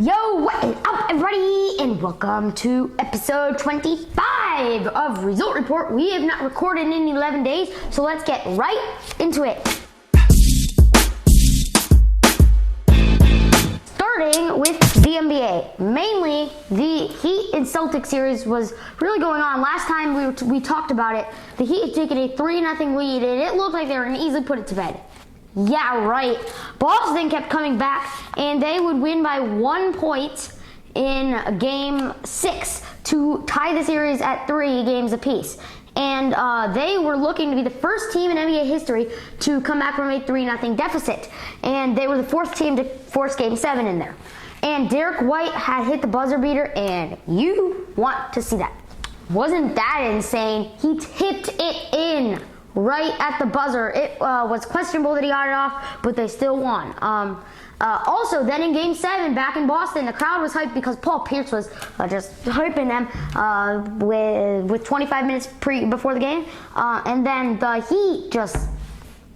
Yo, what is up, everybody, and welcome to episode 25 of Result Report. We have not recorded in 11 days, so let's get right into it. Starting with the NBA, mainly the Heat and Celtics series was really going on. Last time we talked about it, the Heat had taken a 3-0 lead, and it looked like they were going to easily put it to bed. Yeah, right. Boston kept coming back, and they would win by 1 point in Game 6 to tie the series at 3 games apiece. And they were looking to be the first team in NBA history to come back from a 3-0 deficit. And they were the 4th team to force Game 7 in there. And Derek White had hit the buzzer beater, and you want to see that. Wasn't that insane? He tipped it in right at the buzzer. It was questionable that he got it off, but they still won. Also, then in Game 7, back in Boston, the crowd was hyped because Paul Pierce was just hyping them with 25 minutes before the game. And then the Heat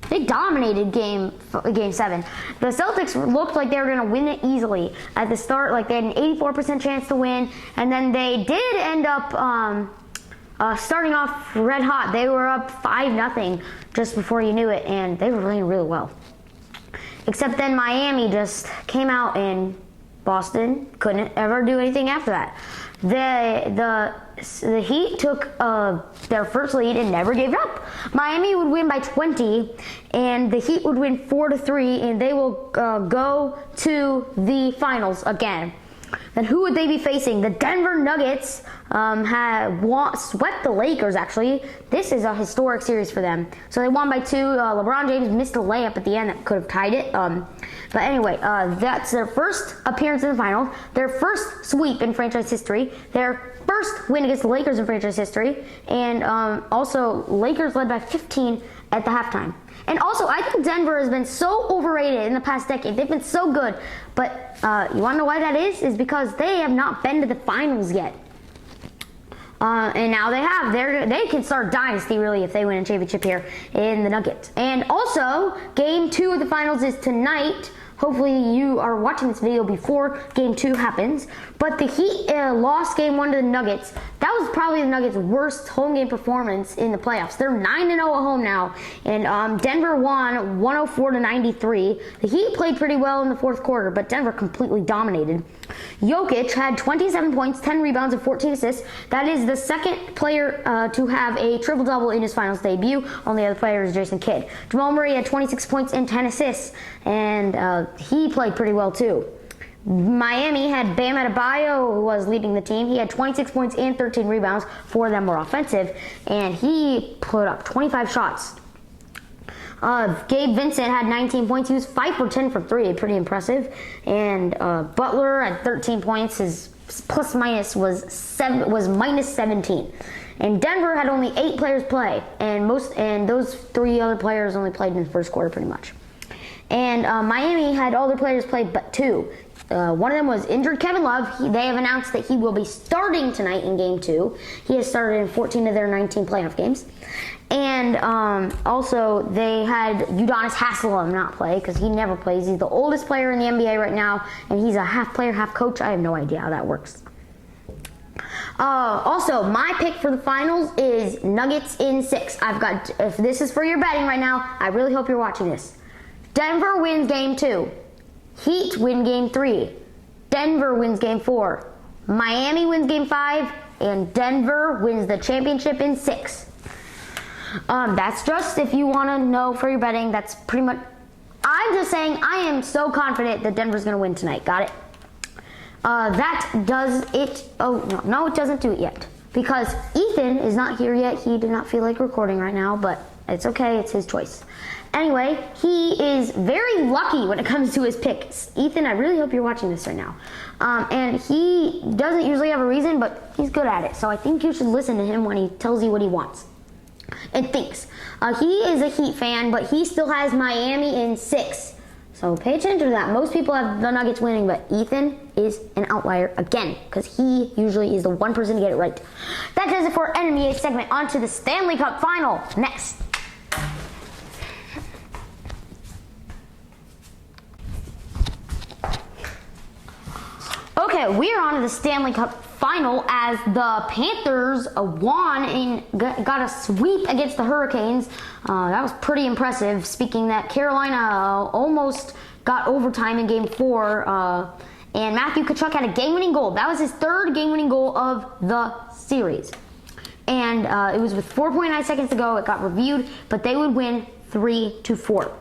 they dominated Game 7. The Celtics looked like they were going to win it easily at the start. Like, they had an 84% chance to win, and then they did end up starting off red hot. They were up 5-0 just before you knew it, and they were playing really well. Except then Miami just came out, and Boston couldn't ever do anything after that. The Heat took their first lead and never gave up. Miami would win by 20, and the Heat would win 4-3, and they will go to the finals again. Then who would they be facing? The Denver Nuggets swept the Lakers, actually. This is a historic series for them. So they won by 2. LeBron James missed a layup at the end that could have tied it. But anyway, that's their first appearance in the finals, their first sweep in franchise history, their first win against the Lakers in franchise history, and also Lakers led by 15 at the halftime. And also, I think Denver has been so overrated in the past decade. They've been so good. But you want to know why that is? Is because they have not been to the finals yet. And now they have. They can start dynasty, really, if they win a championship here in the Nuggets. And also, Game 2 of the finals is tonight. Hopefully you are watching this video before Game 2 happens. But the Heat lost Game 1 to the Nuggets. That was probably the Nuggets' worst home game performance in the playoffs. They're 9-0 at home now. And Denver won 104-93. The Heat played pretty well in the 4th quarter, but Denver completely dominated. Jokic had 27 points, 10 rebounds, and 14 assists. That is the second player to have a triple-double in his finals debut. Only other player is Jason Kidd. Jamal Murray had 26 points and 10 assists, and he played pretty well too. Miami had Bam Adebayo, who was leading the team. He had 26 points and 13 rebounds. 4 of them were offensive, and he put up 25 shots. Gabe Vincent had 19 points. He was 5 for 10 from 3, pretty impressive. And Butler at 13 points. His plus minus was minus 17. And Denver had only 8 players play, and those 3 other players only played in the first quarter, pretty much. And Miami had all their players play but 2. One of them was injured Kevin Love. They have announced that he will be starting tonight in Game 2. He has started in 14 of their 19 playoff games. And also, they had Udonis Haslem not play because he never plays. He's the oldest player in the NBA right now, and he's a half player, half coach. I have no idea how that works. Also, my pick for the finals is Nuggets in 6. If this is for your betting right now, I really hope you're watching this. Denver wins Game 2. Heat win Game 3. Denver wins Game 4. Miami wins Game 5. And Denver wins the championship in 6. That's just if you want to know for your betting. That's pretty much. I'm just saying I am so confident that Denver's going to win tonight. Got it? That does it. Oh, no, it doesn't do it yet. Because Ethan is not here yet. He did not feel like recording right now, but it's okay. It's his choice. Anyway, he is very lucky when it comes to his picks. Ethan, I really hope you're watching this right now. And he doesn't usually have a reason, but he's good at it. So I think you should listen to him when he tells you what he wants and thinks. He is a Heat fan, but he still has Miami in 6. So pay attention to that. Most people have the Nuggets winning, but Ethan is an outlier again because he usually is the one person to get it right. That does it for our NBA segment. On to the Stanley Cup Final next. Okay, we are on to the Stanley Cup Final as the Panthers won and got a sweep against the Hurricanes. That was pretty impressive, speaking that Carolina almost got overtime in Game 4, and Matthew Tkachuk had a game-winning goal. That was his third game-winning goal of the series. And it was with 4.9 seconds to go. It got reviewed, but they would win 3-4.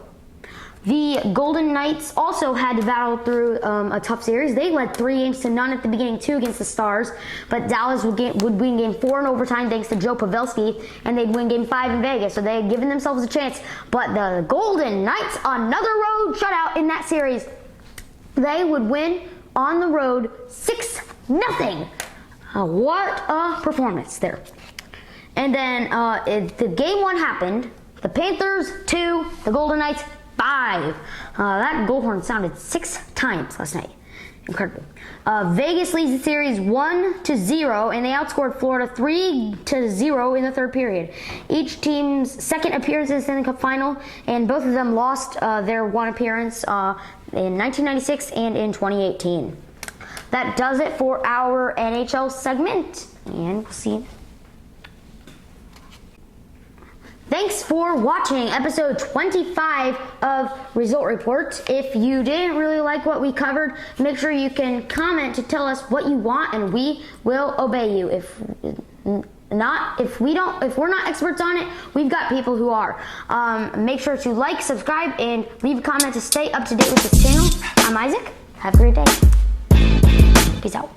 The Golden Knights also had to battle through a tough series. They led 3-0 at the beginning, 2 against the Stars, but Dallas would win Game 4 in overtime thanks to Joe Pavelski, and they'd win Game 5 in Vegas, so they had given themselves a chance. But the Golden Knights, another road shutout in that series, they would win on the road 6-0. What a performance there. And then the Game 1 happened. The Panthers 2, the Golden Knights 5. That goal horn sounded 6 times last night. Incredible. Vegas leads the series 1-0, and they outscored Florida 3-0 in the third period. Each team's second appearance in the Stanley Cup Final, and both of them lost their one appearance in 1996 and in 2018. That does it for our NHL segment, and we'll see you. Thanks for watching episode 25 of Result Report. If you didn't really like what we covered, make sure you can comment to tell us what you want, and we will obey you. If we're not experts on it, we've got people who are. Make sure to like, subscribe, and leave a comment to stay up to date with this channel. I'm Isaac. Have a great day. Peace out.